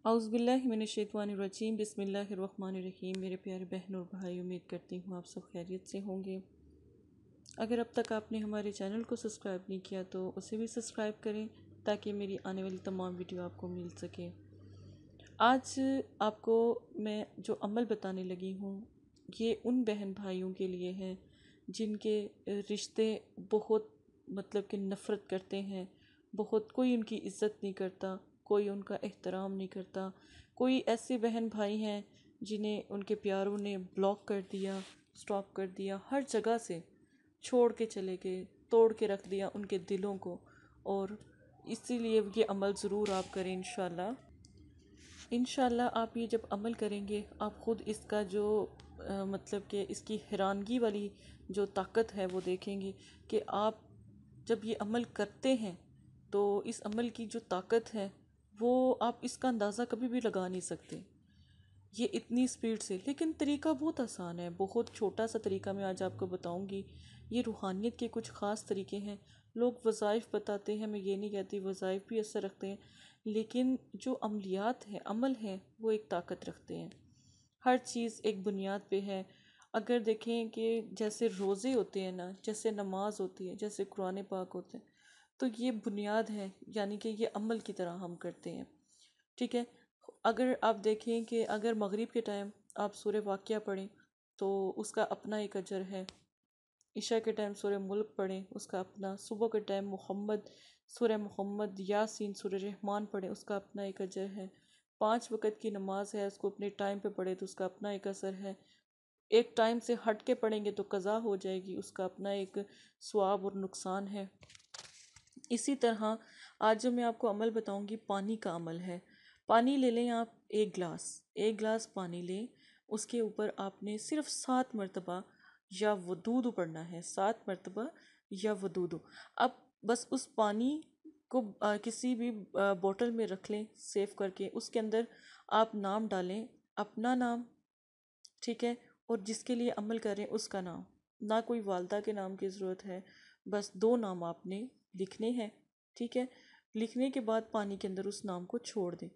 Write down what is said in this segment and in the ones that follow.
औज़ुबिल्लाहिमिनश्शैतानिर्रजीम बिस्मिल्लाहिर्रहमानिर्रहीम। मेरे प्यारे बहन और भाई, उम्मीद करती हूँ आप सब खैरियत से होंगे। अगर अब तक आपने हमारे चैनल को सब्सक्राइब नहीं किया तो उसे भी सब्सक्राइब करें ताकि मेरी आने वाली तमाम वीडियो आपको मिल सके। आज आपको मैं जो अमल बताने लगी हूँ ये उन बहन भाइयों के लिए है जिनके रिश्ते बहुत मतलब कि नफ़रत करते हैं, बहुत कोई उनकी इज़्ज़त नहीं करता, कोई उनका एहतराम नहीं करता। कोई ऐसे बहन भाई हैं जिन्हें उनके प्यारों ने ब्लॉक कर दिया, स्टॉप कर दिया, हर जगह से छोड़ के चले गए, तोड़ के रख दिया उनके दिलों को। और इसीलिए ये अमल ज़रूर आप करें इंशाल्लाह। आप ये जब अमल करेंगे आप ख़ुद इसका जो मतलब कि इसकी हैरानगी वाली जो ताकत है वो देखेंगे कि आप जब ये अमल करते हैं तो इस अमल की जो ताकत है वो आप इसका अंदाज़ा कभी भी लगा नहीं सकते, ये इतनी स्पीड से। लेकिन तरीका बहुत आसान है, बहुत छोटा सा तरीका मैं आज आपको बताऊंगी। ये रूहानियत के कुछ ख़ास तरीके हैं। लोग वज़ाइफ बताते हैं, मैं ये नहीं कहती वज़ाइफ भी असर रखते हैं, लेकिन जो अमलियात हैं, अमल हैं, वो एक ताकत रखते हैं। हर चीज़ एक बुनियाद पे है। अगर देखें कि जैसे रोज़े होते हैं ना, जैसे नमाज होती है, जैसे कुरान पाक होते हैं, तो ये बुनियाद है, यानी कि ये अमल की तरह हम करते हैं। ठीक है। अगर आप देखें कि अगर मगरिब के टाइम आप सूरह वाक़िया पढ़ें तो उसका अपना एक अजर है। इशा के टाइम सूरह मुल्क पढ़ें उसका अपना, सुबह के टाइम सूरह मोहम्मद, यासीन, सूरह रहमान पढ़ें उसका अपना एक अजर है। 5 वक़्त की नमाज है उसको अपने टाइम पे पढ़े तो उसका अपना एक असर है। एक टाइम से हट के पढ़ेंगे तो कज़ा हो जाएगी, उसका अपना एक स्वाब और नुकसान है। इसी तरह आज जो मैं आपको अमल बताऊंगी पानी का अमल है। पानी ले लें आप, एक गिलास पानी लें। उसके ऊपर आपने सिर्फ 7 मरतबा या वदूदु पढ़ना है, 7 मरतबा या वदूदु। अब बस उस पानी को किसी भी बोतल में रख लें सेव करके। उसके अंदर आप नाम डालें, अपना नाम, ठीक है, और जिसके लिए अमल करें उसका नाम। ना कोई वालदा के नाम की ज़रूरत है, बस 2 नाम आपने लिखने हैं। ठीक है। लिखने के बाद पानी के अंदर उस नाम को छोड़ दें।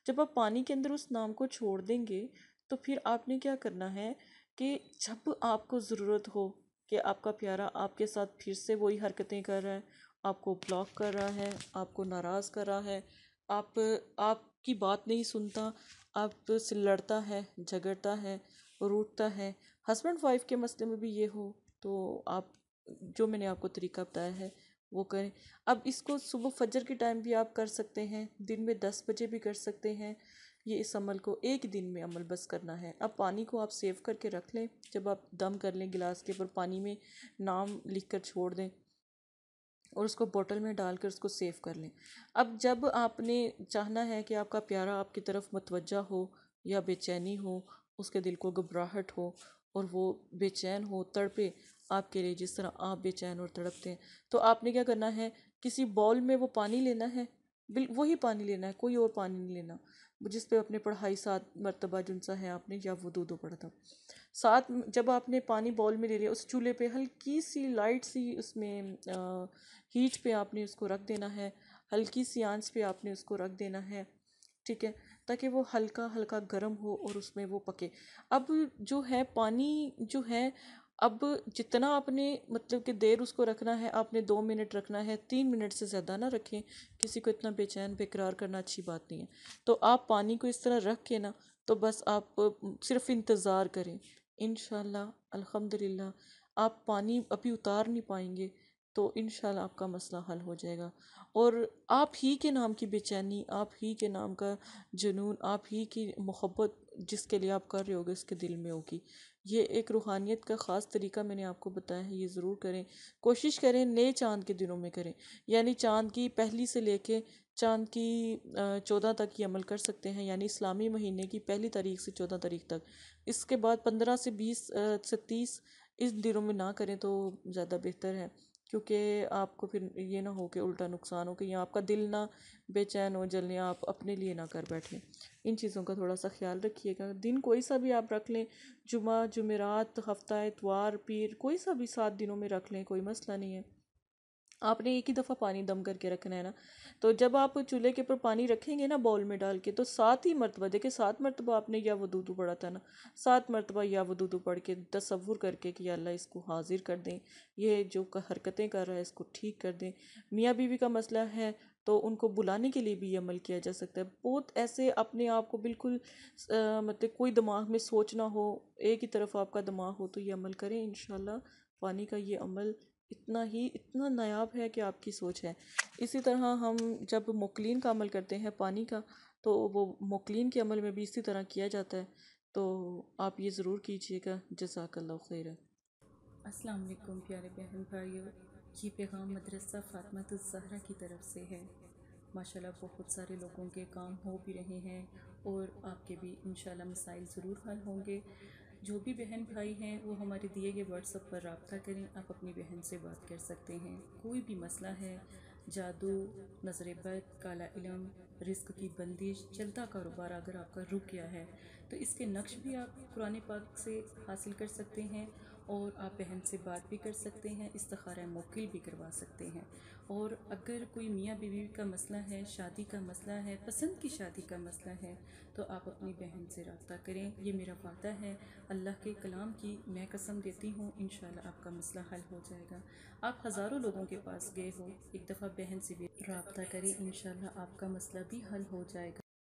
जब आप पानी के अंदर उस नाम को छोड़ देंगे तो फिर आपने क्या करना है कि जब आपको ज़रूरत हो कि आपका प्यारा आपके साथ फिर से वही हरकतें कर रहा है, आपको ब्लॉक कर रहा है, आपको नाराज़ कर रहा है, आप आपकी बात नहीं सुनता, आपसे लड़ता है, झगड़ता है, रूठता है, हस्बैंड वाइफ के मसले में भी ये हो, तो आप जो मैंने आपको तरीका बताया है वो करें। अब इसको सुबह फजर के टाइम भी आप कर सकते हैं, दिन में 10 बजे भी कर सकते हैं। ये इस अमल को एक दिन में अमल बस करना है। अब पानी को आप सेव करके रख लें। जब आप दम कर लें गिलास के ऊपर पानी में नाम लिख कर छोड़ दें और उसको बोतल में डालकर उसको सेव कर लें। अब जब आपने चाहना है कि आपका प्यारा आपकी तरफ मतवज्जा हो या बेचैनी हो, उसके दिल को घबराहट हो और वो बेचैन हो, तड़पे आपके लिए जिस तरह आप बेचैन और तड़पते हैं, तो आपने क्या करना है, किसी बाउल में वो पानी लेना है, वही पानी लेना है, कोई और पानी नहीं लेना जिस पे अपने पढ़ाई 7 मरतबा जुनसा है आपने या वो दो पढ़ा था। जब आपने पानी बाउल में ले लिया, उस चूल्हे पे हल्की सी लाइट सी उसमें हीट पे आपने उसको रख देना है, हल्की सी आंच पे आपने उसको रख देना है। ठीक है, ताकि वो हल्का हल्का गर्म हो और उसमें वो पके। अब जो है पानी जो है, अब जितना आपने मतलब कि देर उसको रखना है, आपने 2 मिनट रखना है, 3 मिनट से ज़्यादा ना रखें। किसी को इतना बेचैन बेकरार करना अच्छी बात नहीं है। तो आप पानी को इस तरह रख के ना, तो बस आप सिर्फ इंतज़ार करें। इंशाल्लाह अल्हम्दुलिल्लाह आप पानी अभी उतार नहीं पाएंगे तो इंशाल्लाह आपका मसला हल हो जाएगा। और आप ही के नाम की बेचैनी, आप ही के नाम का जुनून, आप ही की मोहब्बत जिसके लिए आप कर रहे होगे उसके दिल में होगी। ये एक रूहानियत का ख़ास तरीका मैंने आपको बताया है, ये ज़रूर करें। कोशिश करें नए चाँद के दिनों में करें, यानी चाँद की पहली से लेके चाँद की 14 तक ये अमल कर सकते हैं, यानी इस्लामी महीने की पहली तारीख से 14 तारीख तक। इसके बाद 15 से 20 से 30 इस दिनों में ना करें तो ज़्यादा बेहतर है, क्योंकि आपको फिर ये ना हो कि उल्टा नुकसान हो कि या आपका दिल ना बेचैन हो, जलने आप अपने लिए ना कर बैठें। इन चीज़ों का थोड़ा सा ख्याल रखिएगा। दिन कोई सा भी आप रख लें, जुमा, जुमेरात, हफ्ता, इतवार, पीर, कोई सा भी 7 दिनों में रख लें, कोई मसला नहीं है। आपने एक ही दफ़ा पानी दम करके रखना है ना। तो जब आप चूल्हे के ऊपर पानी रखेंगे ना बाउल में डाल के, तो 7 ही मरतबा, देखिए 7 मरतबा आपने या वुदू पढ़ा था ना, 7 मरतबा या वुदू पढ़ के तसव्वुर करके कि या अल्लाह इसको हाजिर कर दें, ये जो हरकतें कर रहा है इसको ठीक कर दें। मियाँ बीवी का मसला है तो उनको बुलाने के लिए भी ये अमल किया जा सकता है। बहुत ऐसे अपने आप को बिल्कुल मतलब कोई दिमाग में सोच ना हो, एक ही तरफ आपका दिमाग हो, तो ये अमल करें इंशाल्लाह। पानी का ये अमल इतना नायाब है कि आपकी सोच है। इसी तरह हम जब मोकलीन का अमल करते हैं पानी का, तो वो मोकलीन के अमल में भी इसी तरह किया जाता है। तो आप ये ज़रूर कीजिएगा। जज़ाकल्लाह खैर। अस्सलाम वालेकुम प्यारे बहन भाइयों, ये पैगाम मदरसा फ़ातिमातुज़ ज़हरा की तरफ से है। माशाल्लाह बहुत सारे लोगों के काम हो भी रहे हैं और आपके भी इंशाल्लाह मसाइल ज़रूर हल होंगे। जो भी बहन भाई हैं वो हमारे दिए गए व्हाट्सएप पर रब्ता करें, आप अपनी बहन से बात कर सकते हैं। कोई भी मसला है, जादू, नज़र बद, काला इलम, रिस्क की बंदिश, चलता कारोबार अगर आपका रुक गया है तो इसके नक्श भी आप कुरान पाक से हासिल कर सकते हैं और आप बहन से बात भी कर सकते हैं, इस्तिखारा मुवक्किल भी करवा सकते हैं। और अगर कोई मियाँ बीवी का मसला है, शादी का मसला है, पसंद की शादी का मसला है, तो आप अपनी बहन से रब्ता करें। ये मेरा वादा है, अल्लाह के कलाम की मैं कसम देती हूँ, इंशाल्लाह आपका मसला हल हो जाएगा। आप हज़ारों लोगों के पास गए हो, एक दफ़ा बहन से भी रब्ता करें, इंशाल्लाह आपका मसला भी हल हो जाएगा।